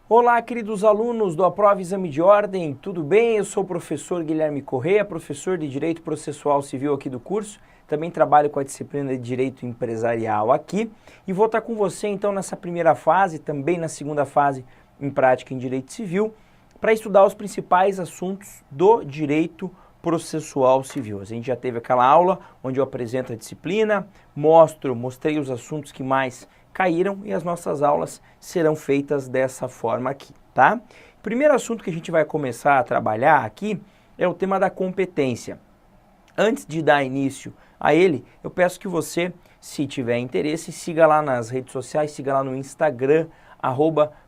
Olá, queridos alunos do Aprova Exame de Ordem, tudo bem? Eu sou o professor Guilherme Correia, professor de Direito Processual Civil aqui do curso. Também trabalho com a disciplina de Direito Empresarial aqui e vou estar com você então nessa primeira fase, também na segunda fase em Prática em Direito Civil, para estudar os principais assuntos do Direito Processual Civil. A gente já teve aquela aula onde eu apresento a disciplina, mostrei os assuntos que mais caíram e as nossas aulas serão feitas dessa forma aqui, tá? O primeiro assunto que a gente vai começar a trabalhar aqui é o tema da competência. Antes de dar início a ele, eu peço que você, se tiver interesse, siga lá nas redes sociais, siga lá no Instagram,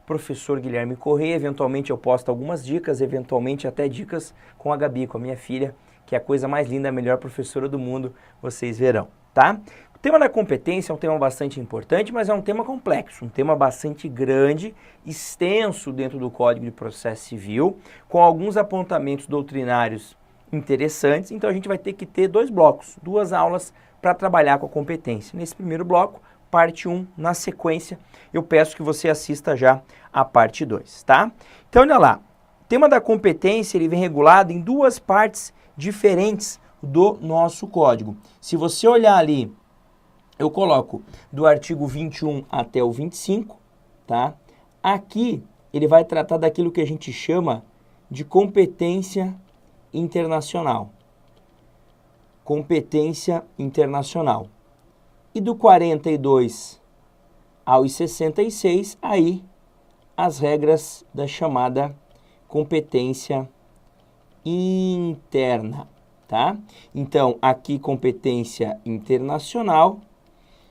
@professor Guilherme Correia. Eventualmente eu posto algumas dicas, eventualmente até dicas com a Gabi, com a minha filha, que é a coisa mais linda, a melhor professora do mundo, vocês verão, tá? O tema da competência é um tema bastante importante, mas é um tema complexo, um tema bastante grande, extenso dentro do Código de Processo Civil, com alguns apontamentos doutrinários interessantes. Então a gente vai ter que ter dois blocos, duas aulas para trabalhar com a competência. Nesse primeiro bloco, parte 1, na sequência, eu peço que você assista já a parte 2, tá? Então olha lá, o tema da competência ele vem regulado em duas partes diferentes do nosso código. Se você olhar ali, eu coloco do artigo 21 até o 25, tá? Aqui ele vai tratar daquilo que a gente chama de competência internacional. Competência internacional. E do 42 aos 66, aí as regras da chamada competência interna, tá? Então, aqui competência internacional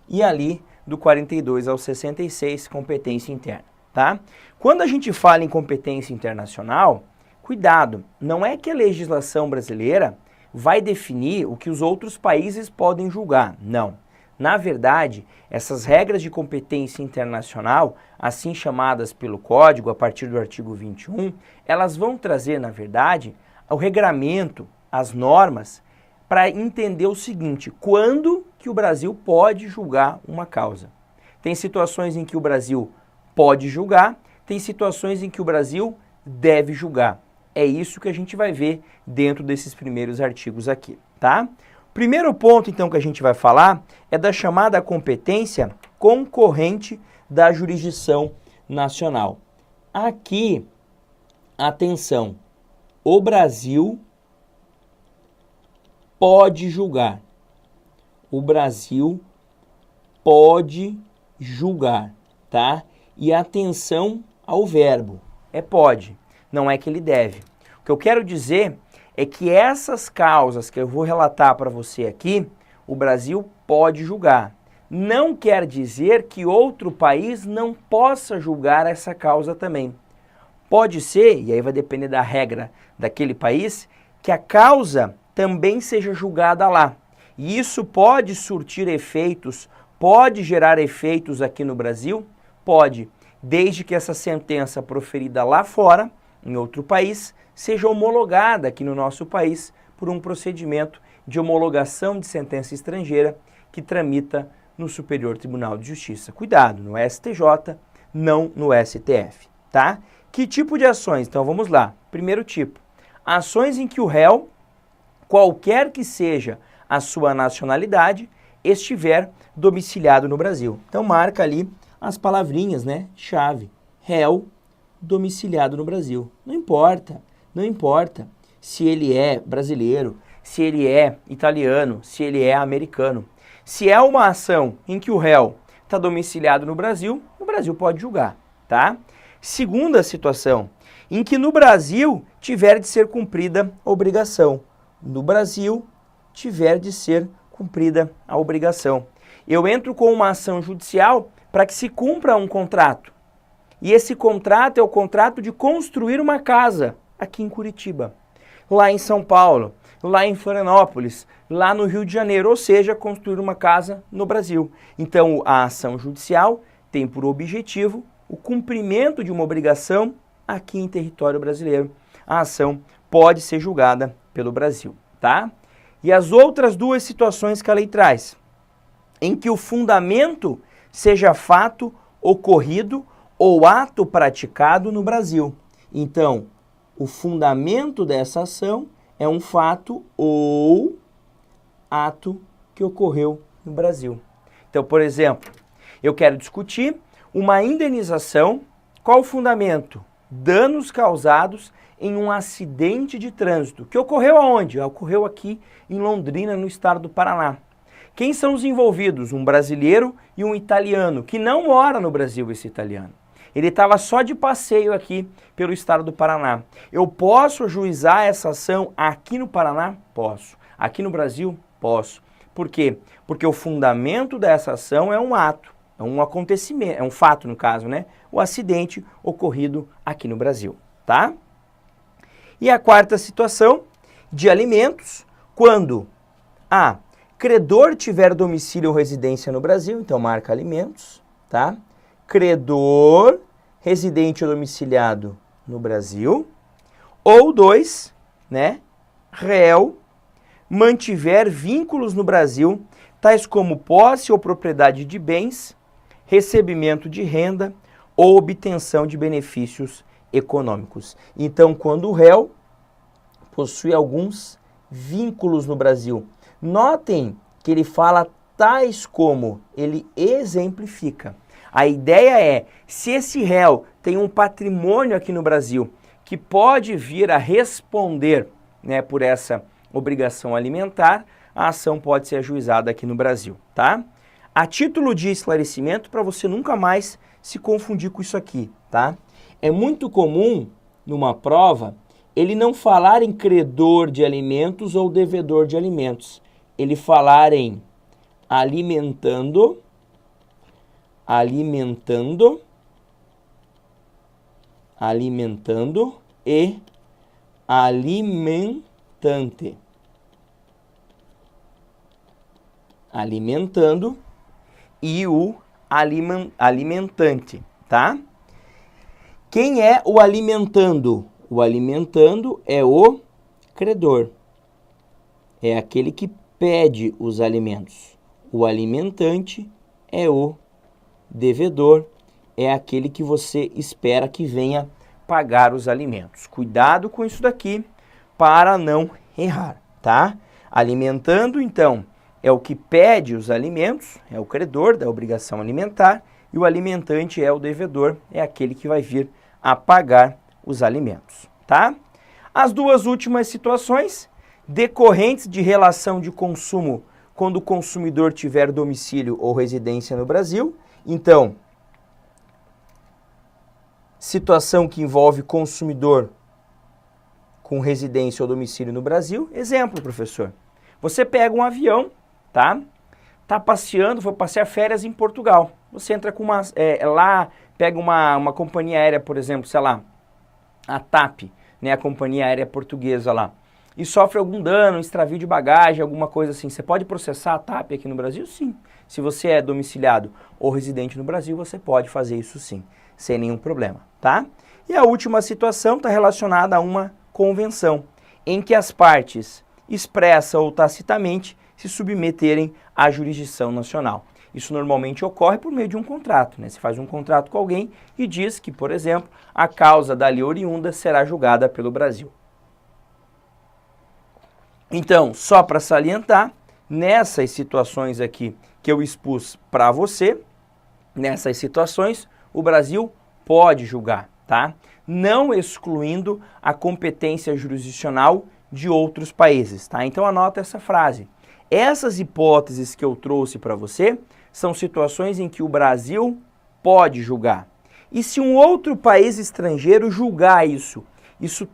e ali do 42 ao 66, competência interna, tá? Quando a gente fala em competência internacional, cuidado, não é que a legislação brasileira vai definir o que os outros países podem julgar, não. Na verdade, essas regras de competência internacional, assim chamadas pelo Código, a partir do artigo 21, elas vão trazer, na verdade, o regramento, as normas, para entender o seguinte: quando que o Brasil pode julgar uma causa? Tem situações em que o Brasil pode julgar, tem situações em que o Brasil deve julgar. É isso que a gente vai ver dentro desses primeiros artigos aqui, tá? Primeiro ponto, então, que a gente vai falar é da chamada competência concorrente da jurisdição nacional. Aqui, atenção, o Brasil pode julgar. O Brasil pode julgar, tá? E atenção ao verbo, é pode, não é que ele deve. O que eu quero dizer é que essas causas que eu vou relatar para você aqui, o Brasil pode julgar. Não quer dizer que outro país não possa julgar essa causa também. Pode ser, e aí vai depender da regra daquele país, que a causa também seja julgada lá. E isso pode surtir efeitos, pode gerar efeitos aqui no Brasil? Pode, desde que essa sentença proferida lá fora, em outro país, seja homologada aqui no nosso país por um procedimento de homologação de sentença estrangeira que tramita no Superior Tribunal de Justiça. Cuidado, no STJ, não no STF, tá? Que tipo de ações? Então vamos lá. Primeiro tipo, ações em que o réu, qualquer que seja a sua nacionalidade, estiver domiciliado no Brasil. Então marca ali as palavrinhas, né? Chave. Réu domiciliado no Brasil. Não importa se ele é brasileiro, se ele é italiano, se ele é americano. Se é uma ação em que o réu está domiciliado no Brasil, o Brasil pode julgar, tá? Segunda situação, em que no Brasil tiver de ser cumprida a obrigação. No Brasil tiver de ser cumprida a obrigação. Eu entro com uma ação judicial para que se cumpra um contrato. E esse contrato é o contrato de construir uma casa aqui em Curitiba, lá em São Paulo, lá em Florianópolis, lá no Rio de Janeiro, ou seja, construir uma casa no Brasil. Então, a ação judicial tem por objetivo o cumprimento de uma obrigação aqui em território brasileiro. A ação pode ser julgada pelo Brasil, tá? E as outras duas situações que a lei traz, em que o fundamento seja fato ocorrido ou ato praticado no Brasil. Então, o fundamento dessa ação é um fato ou ato que ocorreu no Brasil. Então, por exemplo, eu quero discutir uma indenização. Qual o fundamento? Danos causados em um acidente de trânsito. Que ocorreu aonde? Ocorreu aqui em Londrina, no estado do Paraná. Quem são os envolvidos? Um brasileiro e um italiano, que não mora no Brasil, esse italiano. Ele estava só de passeio aqui pelo estado do Paraná. Eu posso ajuizar essa ação aqui no Paraná? Posso. Aqui no Brasil? Posso. Por quê? Porque o fundamento dessa ação é um ato, é um acontecimento, é um fato no caso, né? O acidente ocorrido aqui no Brasil, tá? E a quarta situação, de alimentos, quando a credor tiver domicílio ou residência no Brasil, então marca alimentos, tá? Credor, residente ou domiciliado no Brasil, ou 2, né? Réu, mantiver vínculos no Brasil, tais como posse ou propriedade de bens, recebimento de renda ou obtenção de benefícios econômicos. Então, quando o réu possui alguns vínculos no Brasil, notem que ele fala tais como, ele exemplifica. A ideia é, se esse réu tem um patrimônio aqui no Brasil que pode vir a responder, né, por essa obrigação alimentar, a ação pode ser ajuizada aqui no Brasil, tá? A título de esclarecimento, para você nunca mais se confundir com isso aqui, tá? É muito comum, numa prova, ele não falar em credor de alimentos ou devedor de alimentos. Ele falar em alimentando e alimentante. Alimentando e o alimentante, tá? Quem é o alimentando? O alimentando é o credor. É aquele que pede os alimentos. O alimentante é o devedor. É aquele que você espera que venha pagar os alimentos. Cuidado com isso daqui para não errar, tá? Alimentando, então, é o que pede os alimentos, é o credor da obrigação alimentar, e o alimentante é o devedor, é aquele que vai vir a pagar os alimentos, tá? As duas últimas situações, decorrentes de relação de consumo quando o consumidor tiver domicílio ou residência no Brasil. Então, situação que envolve consumidor com residência ou domicílio no Brasil. Exemplo, professor. Você pega um avião, tá? Tá passeando, foi passear férias em Portugal. Você entra com uma... lá, pega uma companhia aérea, por exemplo, sei lá, a TAP, né? A companhia aérea portuguesa lá. E sofre algum dano, extravio de bagagem, alguma coisa assim. Você pode processar a TAP aqui no Brasil? Sim. Se você é domiciliado ou residente no Brasil, você pode fazer isso sim, sem nenhum problema, tá? E a última situação está relacionada a uma convenção, em que as partes, expressa ou tacitamente, se submeterem à jurisdição nacional. Isso normalmente ocorre por meio de um contrato, né? Você faz um contrato com alguém e diz que, por exemplo, a causa dali oriunda será julgada pelo Brasil. Então, só para salientar, nessas situações aqui que eu expus para você, nessas situações, o Brasil pode julgar, tá? Não excluindo a competência jurisdicional de outros países, tá? Então anota essa frase. Essas hipóteses que eu trouxe para você são situações em que o Brasil pode julgar. E se um outro país estrangeiro julgar isso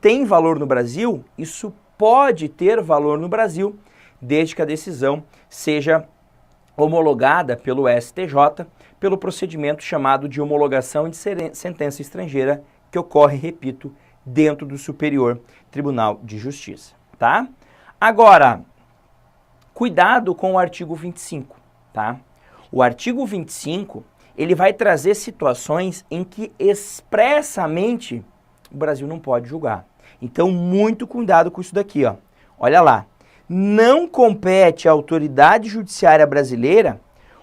tem valor no Brasil? Isso pode ter valor no Brasil, desde que a decisão seja homologada pelo STJ, pelo procedimento chamado de homologação de sentença estrangeira, que ocorre, repito, dentro do Superior Tribunal de Justiça, tá? Agora, cuidado com o artigo 25, tá? O artigo 25, ele vai trazer situações em que expressamente o Brasil não pode julgar. Então, muito cuidado com isso daqui, ó. Olha lá. Não compete à autoridade judiciária brasileira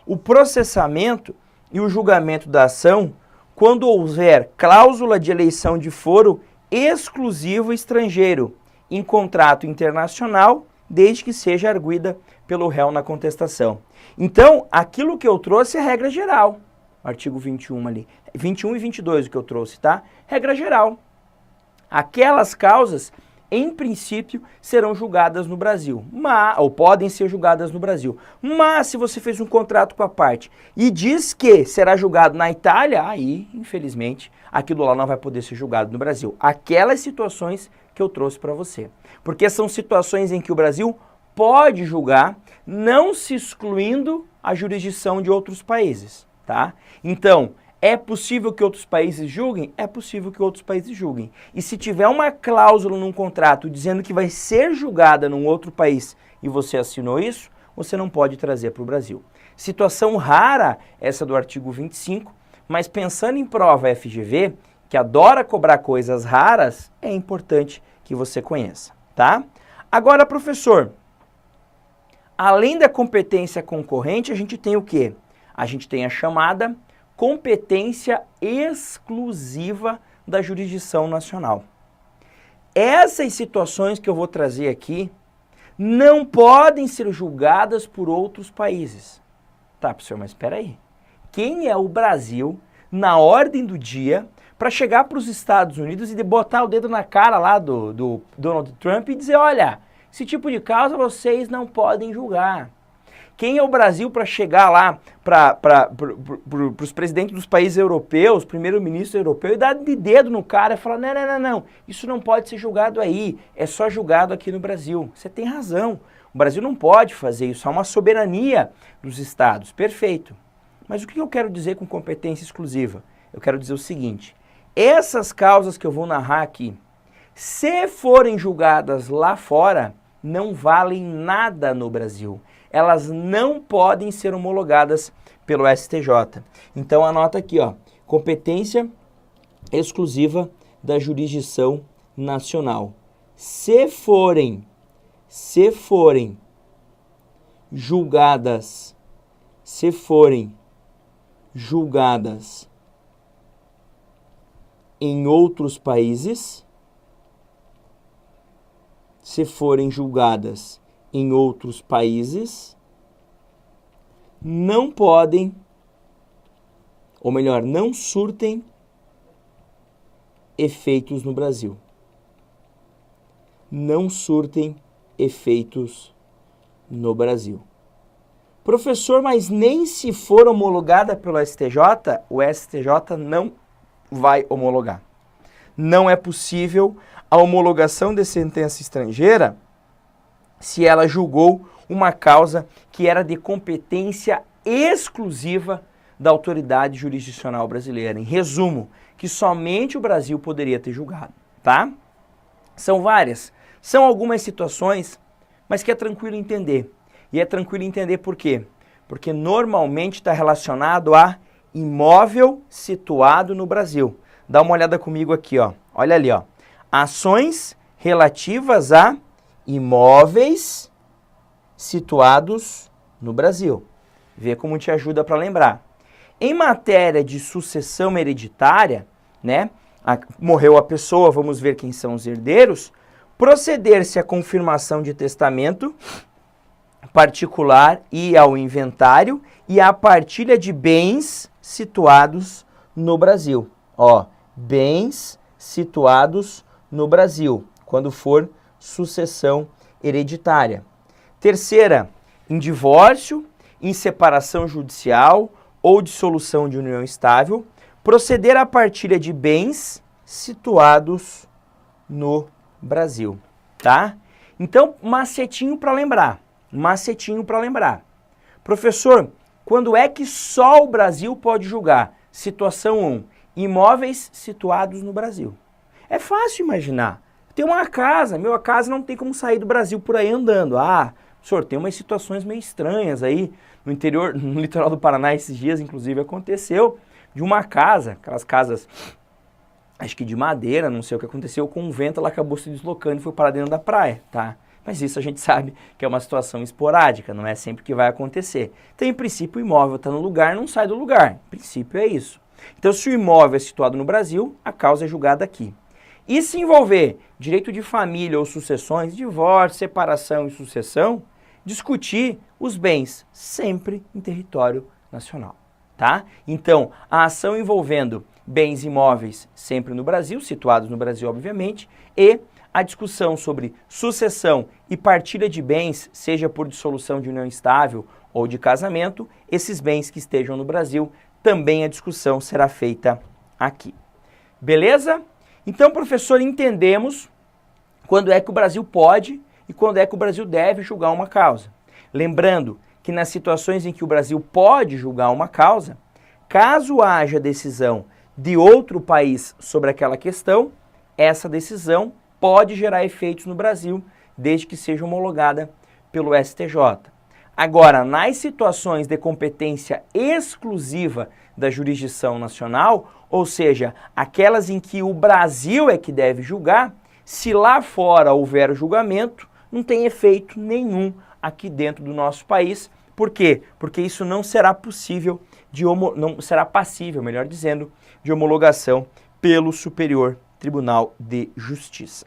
o processamento e o julgamento da ação quando houver cláusula de eleição de foro exclusivo estrangeiro em contrato internacional, desde que seja arguida pelo réu na contestação. Então, aquilo que eu trouxe é regra geral, artigo 21 ali, 21 e 22 o que eu trouxe, tá? Regra geral. Aquelas causas, em princípio, serão julgadas no Brasil, ou podem ser julgadas no Brasil. Mas se você fez um contrato com a parte e diz que será julgado na Itália, aí, infelizmente, aquilo lá não vai poder ser julgado no Brasil. Aquelas situações que eu trouxe para você. Porque são situações em que o Brasil pode julgar, não se excluindo a jurisdição de outros países, tá? Então, é possível que outros países julguem? É possível que outros países julguem. E se tiver uma cláusula num contrato dizendo que vai ser julgada num outro país e você assinou isso, você não pode trazer para o Brasil. Situação rara essa do artigo 25, mas pensando em prova FGV, que adora cobrar coisas raras, é importante que você conheça, tá? Agora, professor, além da competência concorrente, a gente tem o quê? A gente tem a chamada competência exclusiva da jurisdição nacional. Essas situações que eu vou trazer aqui não podem ser julgadas por outros países. Tá, professor, mas espera aí. Quem é o Brasil, na ordem do dia, para chegar para os Estados Unidos e botar o dedo na cara lá do Donald Trump e dizer, olha, esse tipo de causa vocês não podem julgar? Quem é o Brasil para chegar lá para os presidentes dos países europeus, primeiro-ministro europeu, e dar de dedo no cara e falar, não, isso não pode ser julgado aí, é só julgado aqui no Brasil. Você tem razão, o Brasil não pode fazer isso, há uma soberania dos estados, perfeito. Mas o que eu quero dizer com competência exclusiva? Eu quero dizer o seguinte, essas causas que eu vou narrar aqui, se forem julgadas lá fora, não valem nada no Brasil. Elas não podem ser homologadas pelo STJ. Então anota aqui, ó, competência exclusiva da jurisdição nacional. Se forem julgadas em outros países, não podem, ou melhor, não surtem efeitos no Brasil. Não surtem efeitos no Brasil. Professor, mas nem se for homologada pelo STJ, o STJ não vai homologar. Não é possível a homologação de sentença estrangeira se ela julgou uma causa que era de competência exclusiva da autoridade jurisdicional brasileira. Em resumo, que somente o Brasil poderia ter julgado, tá? São várias, são algumas situações, mas que é tranquilo entender. E é tranquilo entender por quê? Porque normalmente está relacionado a imóvel situado no Brasil. Dá uma olhada comigo aqui, ó. Olha ali, ó. Ações relativas a imóveis situados no Brasil. Vê como te ajuda para lembrar. Em matéria de sucessão hereditária, né? Morreu a pessoa, vamos ver quem são os herdeiros. Proceder-se à confirmação de testamento particular e ao inventário e à partilha de bens situados no Brasil. Ó, bens situados no Brasil, quando for sucessão hereditária. Terceira, em divórcio, em separação judicial ou dissolução de união estável, proceder à partilha de bens situados no Brasil, tá? Então, macetinho para lembrar. Professor, quando é que só o Brasil pode julgar? Situação 1, imóveis situados no Brasil. É fácil imaginar. Tem uma casa, a casa não tem como sair do Brasil por aí andando. Ah, senhor, tem umas situações meio estranhas aí no interior, no litoral do Paraná, esses dias, inclusive, aconteceu de uma casa, aquelas casas, acho que de madeira, não sei o que aconteceu, com o vento ela acabou se deslocando e foi para dentro da praia, tá? Mas isso a gente sabe que é uma situação esporádica, não é sempre que vai acontecer. Então, em princípio, o imóvel está no lugar, não sai do lugar. Em princípio é isso. Então, se o imóvel é situado no Brasil, a causa é julgada aqui. E se envolver direito de família ou sucessões, divórcio, separação e sucessão, discutir os bens sempre em território nacional, tá? Então, a ação envolvendo bens imóveis sempre no Brasil, situados no Brasil, obviamente, e a discussão sobre sucessão e partilha de bens, seja por dissolução de união estável ou de casamento, esses bens que estejam no Brasil, também a discussão será feita aqui. Beleza? Então, professor, entendemos quando é que o Brasil pode e quando é que o Brasil deve julgar uma causa. Lembrando que nas situações em que o Brasil pode julgar uma causa, caso haja decisão de outro país sobre aquela questão, essa decisão pode gerar efeitos no Brasil, desde que seja homologada pelo STJ. Agora, nas situações de competência exclusiva da jurisdição nacional, ou seja, aquelas em que o Brasil é que deve julgar, se lá fora houver julgamento, não tem efeito nenhum aqui dentro do nosso país. Por quê? Porque isso não será possível, não será passível, melhor dizendo, de homologação pelo Superior Tribunal de Justiça.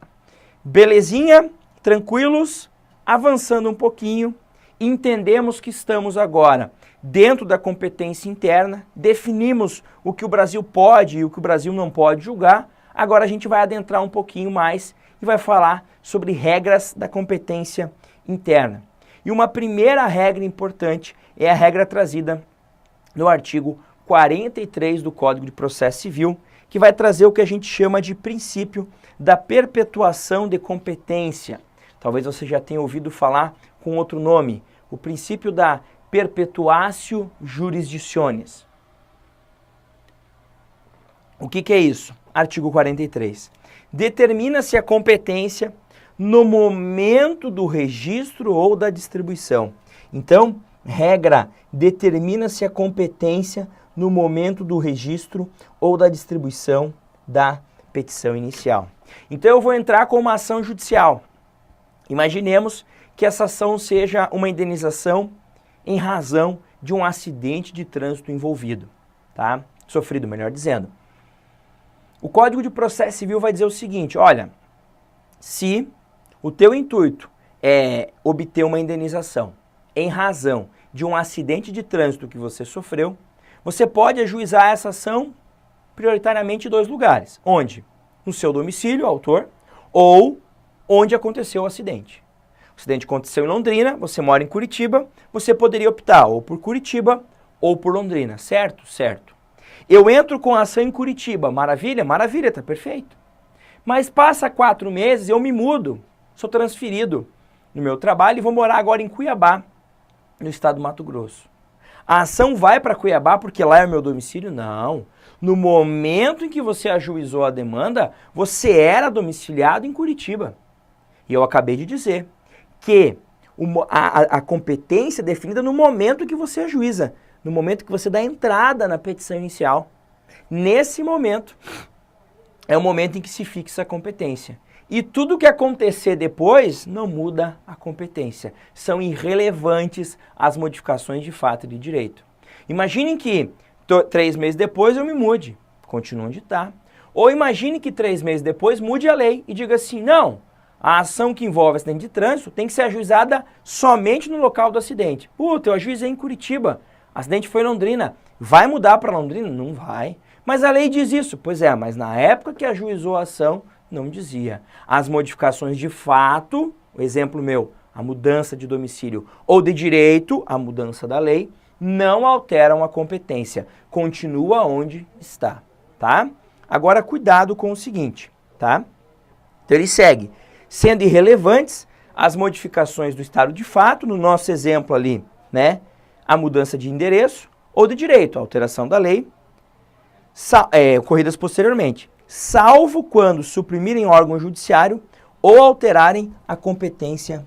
Belezinha? Tranquilos? Avançando um pouquinho, entendemos que estamos agora dentro da competência interna, definimos o que o Brasil pode e o que o Brasil não pode julgar. Agora a gente vai adentrar um pouquinho mais e vai falar sobre regras da competência interna. E uma primeira regra importante é a regra trazida no artigo 43 do Código de Processo Civil, que vai trazer o que a gente chama de princípio da perpetuação de competência. Talvez você já tenha ouvido falar com outro nome, o princípio da perpetuatio jurisdictionis. O que é isso? Artigo 43. Determina-se a competência no momento do registro ou da distribuição. Então, regra, determina-se a competência no momento do registro ou da distribuição da petição inicial. Então, eu vou entrar com uma ação judicial. Imaginemos que essa ação seja uma indenização em razão de um acidente de trânsito envolvido, tá? Sofrido, melhor dizendo. O Código de Processo Civil vai dizer o seguinte, olha, se o teu intuito é obter uma indenização em razão de um acidente de trânsito que você sofreu, você pode ajuizar essa ação prioritariamente em 2 lugares. Onde? No seu domicílio, autor, ou onde aconteceu o acidente. O acidente aconteceu em Londrina, você mora em Curitiba, você poderia optar ou por Curitiba ou por Londrina, certo? Certo. Eu entro com a ação em Curitiba, maravilha? Maravilha, tá perfeito. Mas passa 4 meses, eu me mudo, sou transferido no meu trabalho e vou morar agora em Cuiabá, no estado do Mato Grosso. A ação vai para Cuiabá porque lá é o meu domicílio? Não. No momento em que você ajuizou a demanda, você era domiciliado em Curitiba. E eu acabei de dizer que a competência é definida no momento que você ajuiza, no momento que você dá entrada na petição inicial. Nesse momento, é o momento em que se fixa a competência. E tudo que acontecer depois não muda a competência. São irrelevantes as modificações de fato e de direito. Imaginem que 3 meses depois eu me mude, continua onde está. Ou imagine que 3 meses depois mude a lei e diga assim, não, a ação que envolve acidente de trânsito tem que ser ajuizada somente no local do acidente. Puta, eu ajuizei em Curitiba, acidente foi em Londrina. Vai mudar para Londrina? Não vai. Mas a lei diz isso. Pois é, mas na época que ajuizou a ação, não dizia. As modificações de fato, o exemplo meu, a mudança de domicílio ou de direito, a mudança da lei, não alteram a competência. Continua onde está, tá? Agora, cuidado com o seguinte, tá? Então, ele segue. Sendo irrelevantes as modificações do estado de fato, no nosso exemplo ali, né? A mudança de endereço ou de direito, a alteração da lei, ocorridas posteriormente, salvo quando suprimirem órgão judiciário ou alterarem a competência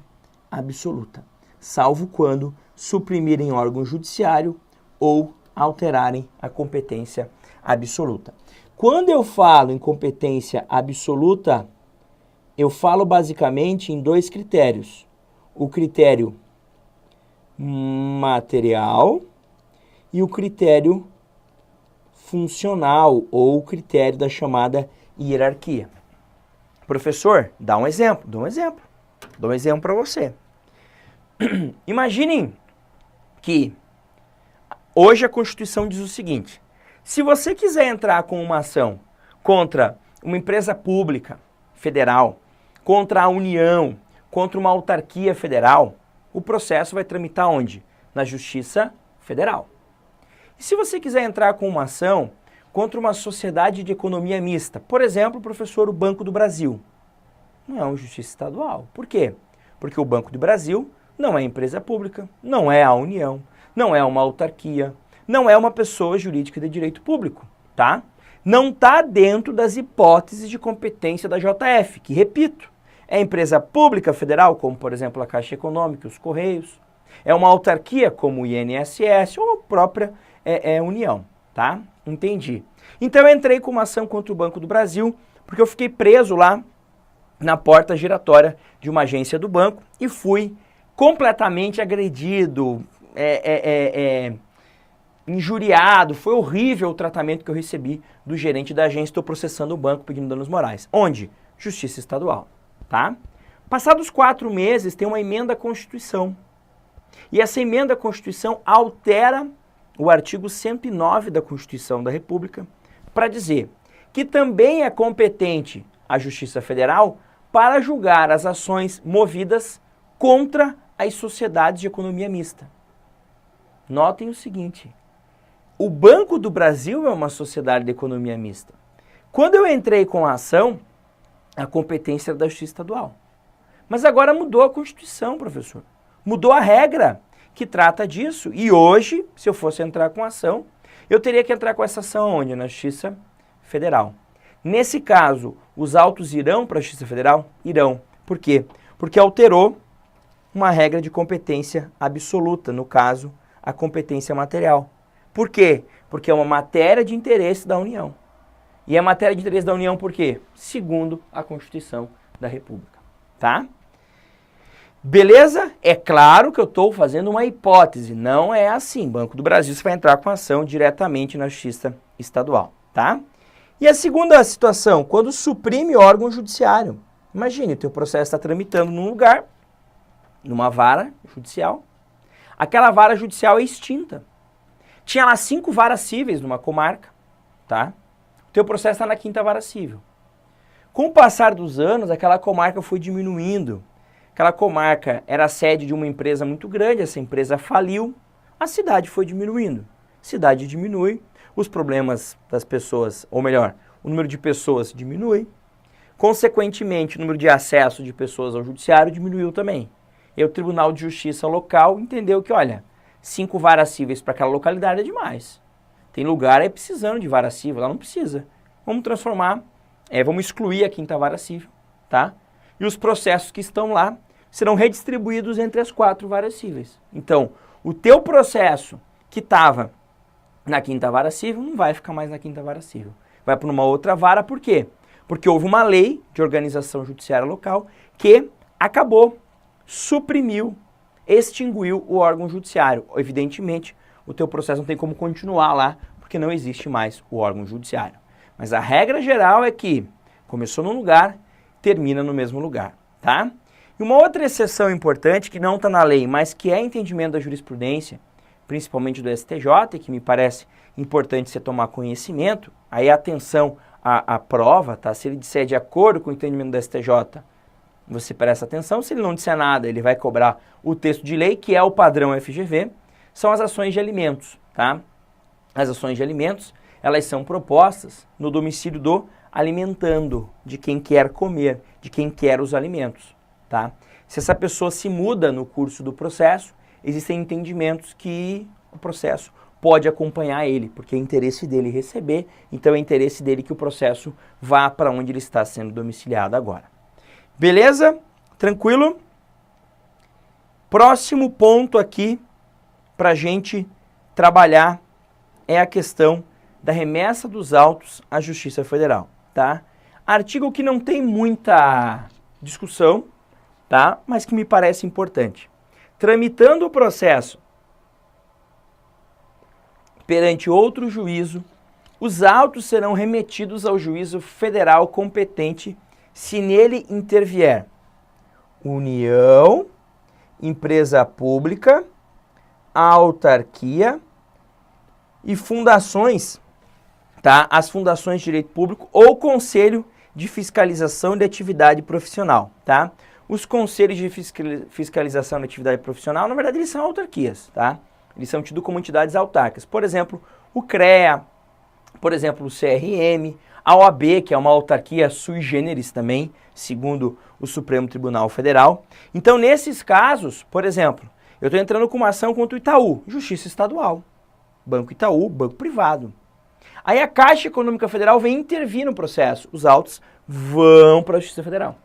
absoluta. Salvo quando suprimirem órgão judiciário ou alterarem a competência absoluta. Quando eu falo em competência absoluta, eu falo basicamente em 2 critérios. O critério material e o critério funcional ou critério da chamada hierarquia. Professor, dá um exemplo, dou um exemplo para você. Imaginem que hoje a Constituição diz o seguinte: se você quiser entrar com uma ação contra uma empresa pública federal, contra a União, contra uma autarquia federal, o processo vai tramitar onde? Na Justiça Federal. E se você quiser entrar com uma ação contra uma sociedade de economia mista, por exemplo, professor, o Banco do Brasil, não é uma justiça estadual. Por quê? Porque o Banco do Brasil não é empresa pública, não é a União, não é uma autarquia, não é uma pessoa jurídica de direito público, tá? Não está dentro das hipóteses de competência da JF, que, repito, é empresa pública federal, como, por exemplo, a Caixa Econômica, os Correios, é uma autarquia, como o INSS, ou a própria União, tá? Entendi. Então eu entrei com uma ação contra o Banco do Brasil, porque eu fiquei preso lá na porta giratória de uma agência do banco e fui completamente agredido, injuriado. Foi horrível o tratamento que eu recebi do gerente da agência. Estou processando o banco pedindo danos morais. Onde? Justiça Estadual, tá? Passados 4 meses, tem uma emenda à Constituição. E essa emenda à Constituição altera o artigo 109 da Constituição da República para dizer que também é competente a Justiça Federal para julgar as ações movidas contra as sociedades de economia mista. Notem o seguinte: o Banco do Brasil é uma sociedade de economia mista. Quando eu entrei com a ação, a competência era da Justiça Estadual. Mas agora mudou a Constituição, professor. Mudou a regra que trata disso. E hoje, se eu fosse entrar com a ação, eu teria que entrar com essa ação onde? Na Justiça Federal. Nesse caso, os autos irão para a Justiça Federal? Irão. Por quê? Porque alterou uma regra de competência absoluta, no caso, a competência material. Por quê? Porque é uma matéria de interesse da União. E é matéria de interesse da União por quê? Segundo a Constituição da República. Tá? Beleza? É claro que eu estou fazendo uma hipótese. Não é assim. Banco do Brasil, você vai entrar com ação diretamente na Justiça Estadual. Tá? E a segunda situação, quando suprime órgão judiciário. Imagine, o teu processo está tramitando num lugar, numa vara judicial. Aquela vara judicial é extinta. Tinha lá 5 varas cíveis numa comarca, tá? O teu processo está na 5ª vara cível. Com o passar dos anos, aquela comarca foi diminuindo. Aquela comarca era a sede de uma empresa muito grande, essa empresa faliu, a cidade foi diminuindo. A cidade diminui, os problemas das pessoas, ou melhor, o número de pessoas diminui. Consequentemente, o número de acesso de pessoas ao judiciário diminuiu também. E o Tribunal de Justiça local entendeu que, olha, 5 varas cíveis para aquela localidade é demais. Tem lugar aí precisando de vara cível, lá não precisa. Vamos transformar, vamos excluir a 5ª vara cível, tá? E os processos que estão lá serão redistribuídos entre as 4 varas cíveis. Então, o teu processo que estava na 5ª vara cível não vai ficar mais na 5ª vara cível. Vai para uma outra vara, por quê? Porque houve uma lei de organização judiciária local que acabou, suprimiu, extinguiu o órgão judiciário. Evidentemente, o teu processo não tem como continuar lá, porque não existe mais o órgão judiciário. Mas a regra geral é que começou num lugar, termina no mesmo lugar, tá? E uma outra exceção importante, que não está na lei, mas que é entendimento da jurisprudência, principalmente do STJ, e que me parece importante você tomar conhecimento, aí atenção à prova, tá? Se ele disser de acordo com o entendimento do STJ, você presta atenção. Se ele não disser nada, ele vai cobrar o texto de lei, que é o padrão FGV, são as ações de alimentos, tá? As ações de alimentos, elas são propostas no domicílio do alimentando, de quem quer comer, de quem quer os alimentos, tá? Se essa pessoa se muda no curso do processo, existem entendimentos que o processo pode acompanhar ele, porque é interesse dele receber, então é interesse dele que o processo vá para onde ele está sendo domiciliado agora. Beleza? Tranquilo? Próximo ponto aqui para a gente trabalhar é a questão da remessa dos autos à Justiça Federal, tá? Artigo que não tem muita discussão, tá? Mas que me parece importante. Tramitando o processo perante outro juízo, Os autos serão remetidos ao juízo federal competente se nele intervier União, empresa pública, autarquia e fundações, tá? As fundações de direito público ou conselho de fiscalização de atividade profissional, tá? Os conselhos de fiscalização de atividade profissional, na verdade, eles são autarquias, tá? Eles são tidos como entidades autárquicas. Por exemplo, o CREA, por exemplo, o CRM, a OAB, que é uma autarquia sui generis também, segundo o Supremo Tribunal Federal. Então, nesses casos, por exemplo, eu estou entrando com uma ação contra o Itaú, Justiça Estadual. Banco Itaú, banco privado. Aí a Caixa Econômica Federal vem intervir no processo. Os autos vão para a Justiça Federal.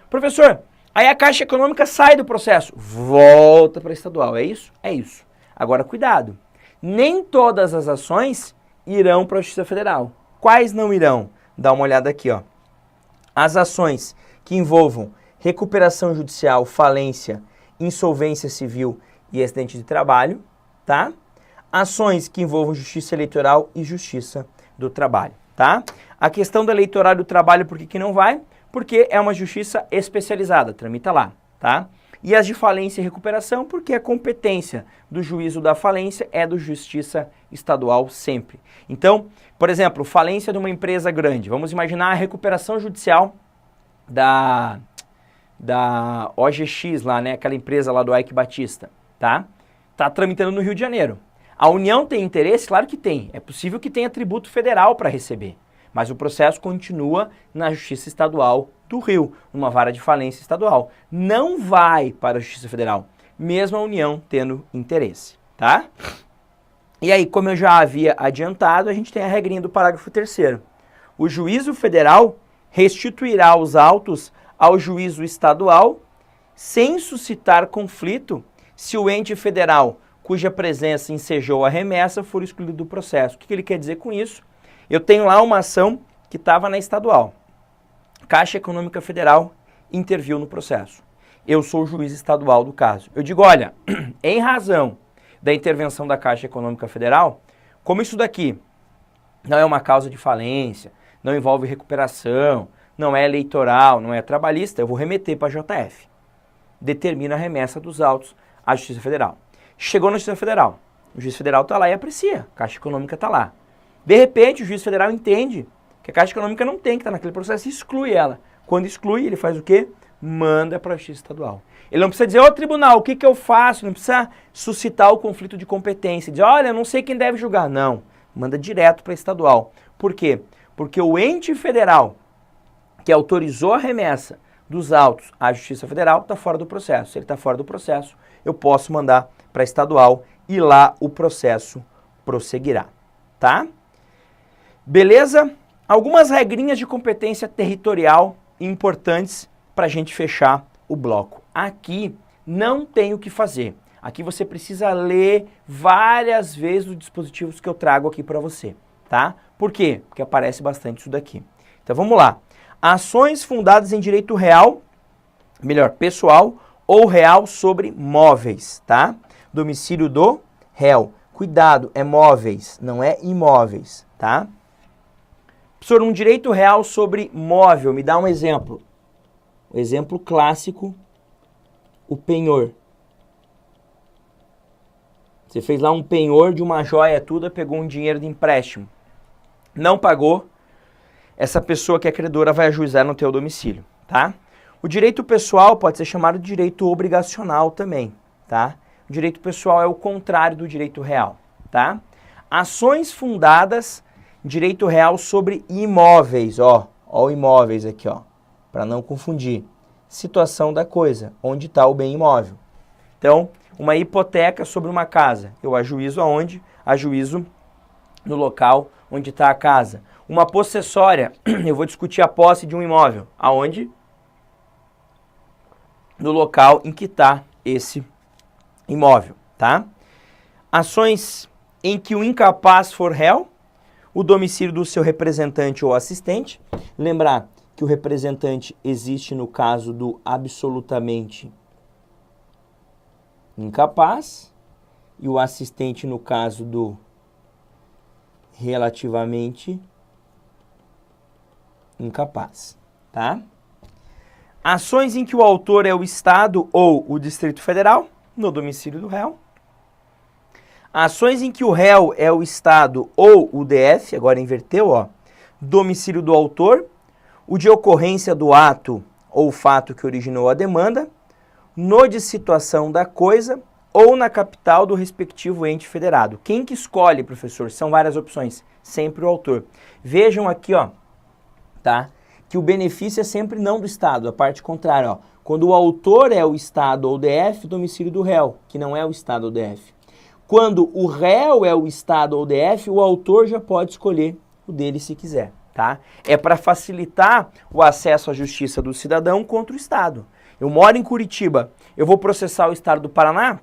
Professor, aí a Caixa Econômica sai do processo, volta para a estadual. É isso? É isso. Agora, cuidado. Nem todas as ações irão para a Justiça Federal. Quais não irão? Dá uma olhada aqui, ó. As ações que envolvam recuperação judicial, falência, insolvência civil e acidente de trabalho, tá? Ações que envolvam justiça eleitoral e justiça do trabalho, tá? A questão do eleitoral e do trabalho, por que não vai? Porque é uma justiça especializada, tramita lá, tá? E as de falência e recuperação, porque a competência do juízo da falência é do Justiça Estadual sempre. Então, por exemplo, falência de uma empresa grande. Vamos imaginar a recuperação judicial da OGX lá, né? Aquela empresa lá do Ike Batista, tá? Tá tramitando no Rio de Janeiro. A União tem interesse? Claro que tem. É possível que tenha tributo federal para receber. Mas o processo continua na Justiça Estadual do Rio, numa vara de falência estadual. Não vai para a Justiça Federal, mesmo a União tendo interesse, tá? E aí, como eu já havia adiantado, a gente tem a regrinha do parágrafo 3º. O juízo federal restituirá os autos ao juízo estadual sem suscitar conflito se o ente federal cuja presença ensejou a remessa for excluído do processo. O que ele quer dizer com isso? Eu tenho lá uma ação que estava na estadual. Caixa Econômica Federal interviu no processo. Eu sou o juiz estadual do caso. Eu digo, olha, em razão da intervenção da Caixa Econômica Federal, como isso daqui não é uma causa de falência, não envolve recuperação, não é eleitoral, não é trabalhista, eu vou remeter para a JF. Determina a remessa dos autos à Justiça Federal. Chegou na Justiça Federal, o juiz federal está lá e aprecia, a Caixa Econômica está lá. De repente, o juiz federal entende que a Caixa Econômica não tem que estar naquele processo e exclui ela. Quando exclui, ele faz o quê? Manda para a Justiça Estadual. Ele não precisa dizer, ô tribunal, o que eu faço? Não precisa suscitar o conflito de competência. Dizer, olha, não sei quem deve julgar. Não, manda direto para a estadual. Por quê? Porque o ente federal que autorizou a remessa dos autos à Justiça Federal está fora do processo. Se ele está fora do processo, eu posso mandar para a estadual e lá o processo prosseguirá. Tá? Beleza? Algumas regrinhas de competência territorial importantes para a gente fechar o bloco. Aqui não tem o que fazer. Aqui você precisa ler várias vezes os dispositivos que eu trago aqui para você, tá? Por quê? Porque aparece bastante isso daqui. Então vamos lá. Ações fundadas em direito real, melhor, pessoal ou real sobre móveis, tá? Domicílio do réu. Cuidado, é móveis, não é imóveis, tá? Professor, um direito real sobre móvel, me dá um exemplo. O exemplo clássico, o penhor. Você fez lá um penhor de uma joia, tudo, pegou um dinheiro de empréstimo. Não pagou, essa pessoa que é credora vai ajuizar no teu domicílio, tá? O direito pessoal pode ser chamado de direito obrigacional também, tá? O direito pessoal é o contrário do direito real, tá? Ações fundadas em direito real sobre imóveis, ó imóveis aqui, ó, para não confundir. Situação da coisa, onde está o bem imóvel. Então, uma hipoteca sobre uma casa, eu ajuizo aonde? Ajuizo no local onde está a casa. Uma possessória, eu vou discutir a posse de um imóvel, aonde? No local em que está esse imóvel, tá? Ações em que o incapaz for réu, o domicílio do seu representante ou assistente. Lembrar que o representante existe no caso do absolutamente incapaz e o assistente no caso do relativamente incapaz, tá? Ações em que o autor é o Estado ou o Distrito Federal, no domicílio do réu. Ações em que o réu é o Estado ou o DF, agora inverteu, ó, domicílio do autor, o de ocorrência do ato ou fato que originou a demanda, no de situação da coisa ou na capital do respectivo ente federado. Quem que escolhe, professor? São várias opções, sempre o autor. Vejam aqui, ó, tá? Que o benefício é sempre não do Estado, a parte contrária, ó. Quando o autor é o Estado ou DF, domicílio do réu, que não é o Estado ou DF. Quando o réu é o Estado ou DF, o autor já pode escolher o dele se quiser, tá? É para facilitar o acesso à justiça do cidadão contra o Estado. Eu moro em Curitiba, eu vou processar o Estado do Paraná,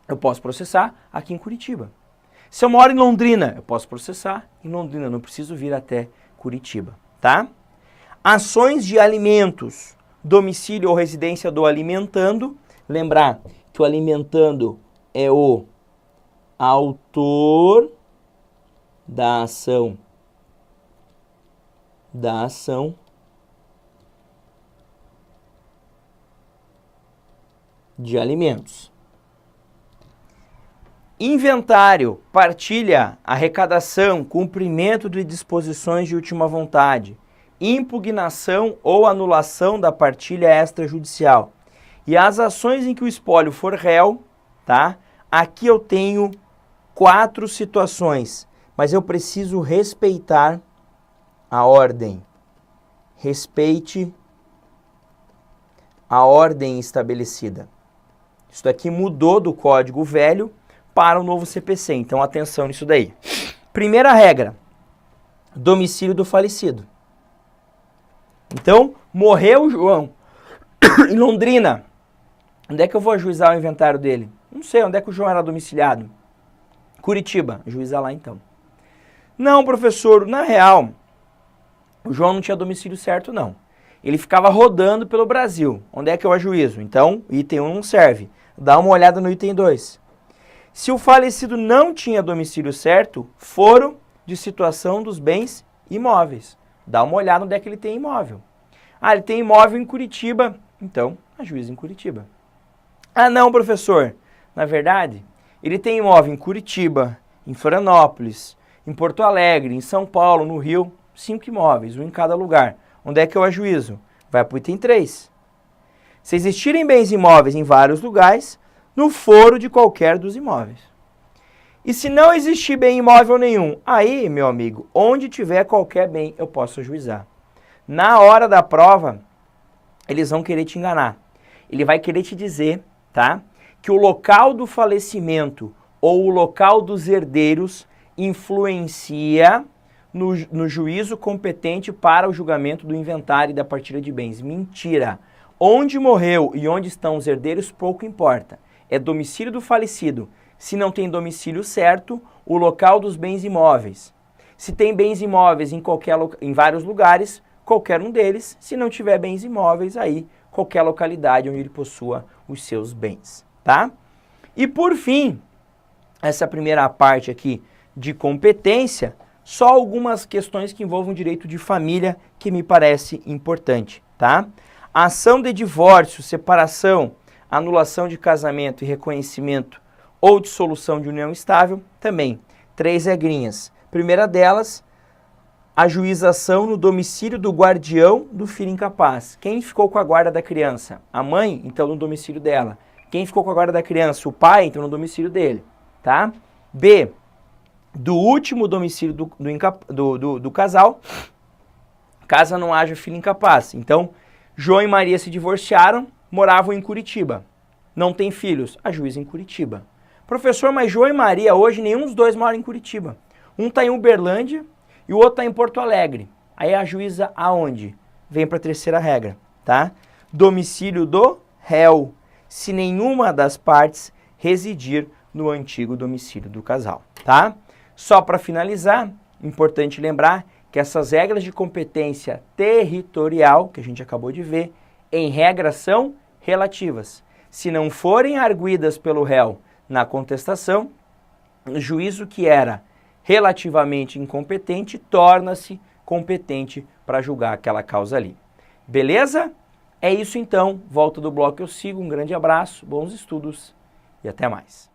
eu posso processar aqui em Curitiba. Se eu moro em Londrina, eu posso processar em Londrina, não preciso vir até Curitiba, tá? Ações de alimentos, domicílio ou residência do alimentando. Lembrar que o alimentando é o autor da ação de alimentos. Inventário, partilha, arrecadação, cumprimento de disposições de última vontade, impugnação ou anulação da partilha extrajudicial. E as ações em que o espólio for réu, tá? Aqui eu tenho 4 situações, mas eu preciso respeitar a ordem. Respeite a ordem estabelecida. Isso daqui mudou do Código Velho para o novo CPC, então atenção nisso daí. Primeira regra, domicílio do falecido. Então, morreu o João em Londrina. Onde é que eu vou ajuizar o inventário dele? Não sei, onde é que o João era domiciliado? Curitiba, ajuizar lá então. Não, professor, na real, o João não tinha domicílio certo, não. Ele ficava rodando pelo Brasil. Onde é que eu ajuizo? Então, item 1 não serve. Dá uma olhada no item 2. Se o falecido não tinha domicílio certo, foro de situação dos bens imóveis. Dá uma olhada onde é que ele tem imóvel. Ah, ele tem imóvel em Curitiba, então ajuiza em Curitiba. Ah, não, professor. Na verdade, ele tem imóvel em Curitiba, em Florianópolis, em Porto Alegre, em São Paulo, no Rio, 5 imóveis, um em cada lugar. Onde é que eu ajuizo? Vai para o item 3. Se existirem bens imóveis em vários lugares, no foro de qualquer dos imóveis. E se não existir bem imóvel nenhum, aí, meu amigo, onde tiver qualquer bem, eu posso ajuizar. Na hora da prova, eles vão querer te enganar. Ele vai querer te dizer, tá, que o local do falecimento ou o local dos herdeiros influencia no juízo competente para o julgamento do inventário e da partilha de bens. Mentira! Onde morreu e onde estão os herdeiros, pouco importa. É domicílio do falecido. Se não tem domicílio certo, o local dos bens imóveis. Se tem bens imóveis em vários lugares, qualquer um deles. Se não tiver bens imóveis, aí qualquer localidade onde ele possua os seus bens, tá? E por fim, essa primeira parte aqui de competência, só algumas questões que envolvam direito de família que me parece importante, tá? A ação de divórcio, separação, anulação de casamento e reconhecimento ou dissolução de união estável, também 3 regrinhas. Primeira delas, ajuização no domicílio do guardião do filho incapaz. Quem ficou com a guarda da criança? A mãe, então no domicílio dela. Quem ficou com a guarda da criança? O pai, então no domicílio dele, tá? B, do último domicílio do casal, caso não haja filho incapaz. Então, João e Maria se divorciaram, moravam em Curitiba. Não tem filhos, ajuiza em Curitiba. Professor, mas João e Maria hoje nenhum dos dois mora em Curitiba. Um está em Uberlândia e o outro está em Porto Alegre. Aí ajuiza aonde? Vem para a terceira regra, tá? Domicílio do réu, se nenhuma das partes residir no antigo domicílio do casal, tá? Só para finalizar, importante lembrar que essas regras de competência territorial, que a gente acabou de ver, em regra são relativas. Se não forem arguidas pelo réu na contestação, o juízo que era relativamente incompetente torna-se competente para julgar aquela causa ali. Beleza? É isso então. Volta do bloco eu sigo. Um grande abraço, bons estudos e até mais.